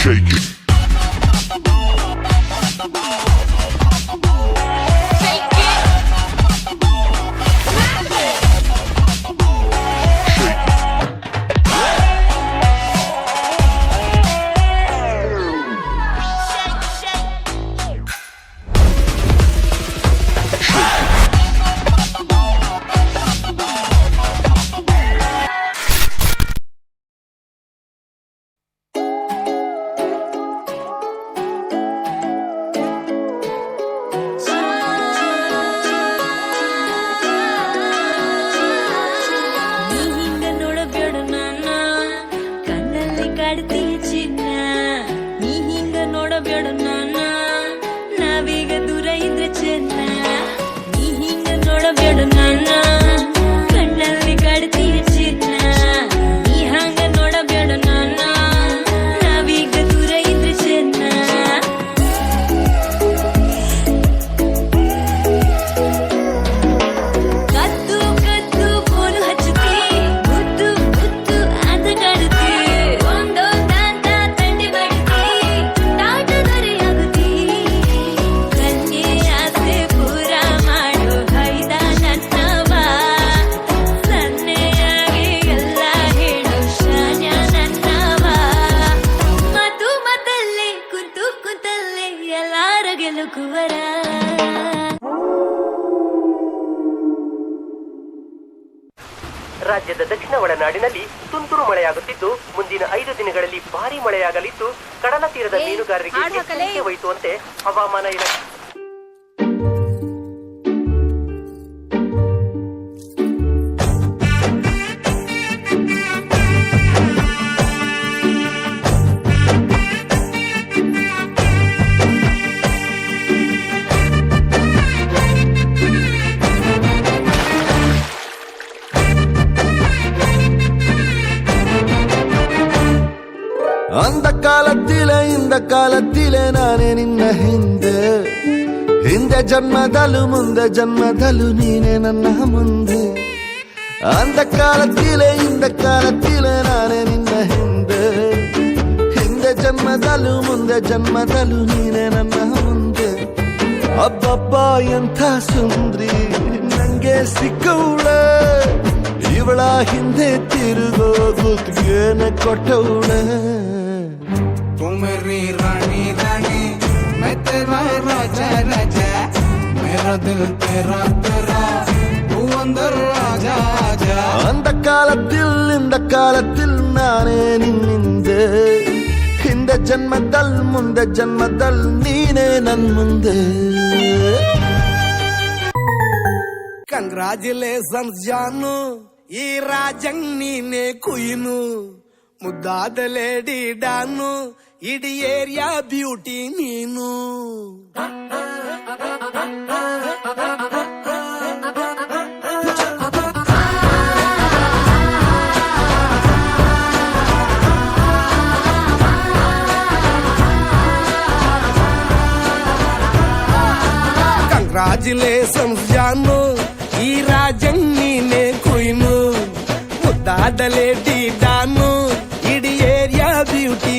shake it. ರಾಜ್ಯದ ದಕ್ಷಿಣ ಒಳನಾಡಿನಲ್ಲಿ ತುಂತುರು ಮಳೆಯಾಗುತ್ತಿದ್ದು ಮುಂದಿನ 5 ದಿನಗಳಲ್ಲಿ ಭಾರೀ ಮಳೆಯಾಗಲಿದ್ದು ಕಡಲ ತೀರದ ಮೀನುಗಾರರಿಗೆ ಎಚ್ಚರಿಕೆ ವಹಿಸುವಂತೆ ಹವಾಮಾನ ಇಲಾಖೆ அந்த காலத்திலே இந்த காலத்திலே ನಾನೇ ನಿನ್ನ ಹಿಂದೆ ಜನ್ಮದಲ್ಲೂ ಮುಂದೆ ಜನ್ಮದಲ್ಲೂ ನೀನೆ ನನ್ನ ಮುಂದೆ அந்த ಕಾಲத்திலே இந்த ಕಾಲத்திலே ನಾನೇ ನಿನ್ನ ಹಿಂದೆ ಜನ್ಮದಲ್ಲೂ ಮುಂದೆ ಜನ್ಮದಲ್ಲೂ ನೀನೆ ನನ್ನ ಮುಂದೆ ಅಬ್ಬಬ್ಬ ಎಂಥ ಸುಂದ್ರಿ ನಂಗೆ ಸಿಕ್ಕವಳೆ ಇವಳ ಹಿಂದೆ ತಿರುಗೋ ಗುತ್ತಿಗೆನ ಕೊಟ್ಟವಳೆ तू मेरी रानी रानी मैं तेरा राजा राजा मेरा दिल तेरा तेरा तू अंदर राजा आजा அந்த காலத்தில் இந்த காலத்தில் நானே ನಿನ್ನಿಂದೆ ಹಿಂದೆ ಜನ್ಮದಲ್ ಮುಂದೆ ಜನ್ಮದಲ್ ನೀನೇ ನನ್ ಮುಂದೆ ಕಂಗ್ರಾಚುಲೇಷನ್ಸ್ ಜಾನು ಈ ರಾಜಂಗ್ ನೀನೆ ಕುಯ್ನು ಮುದ್ದಾದ ಲೇಡಿ ಡಾನು ಇಡೀ ಏರಿಯಾ ಬ್ಯೂಟಿ ನೀನು ಕಂಗ್ರಾಚುಲೇಷನ್ಸ್ ಜಾನು ಈ ರಾಜಂಗ್ ನೀನೆ ಕುಯ್ನು ಮುದ್ದಾದ ಲೇಡಿ ಡಾನು ಇಡೀ ಏರಿಯಾ ಬ್ಯೂಟಿ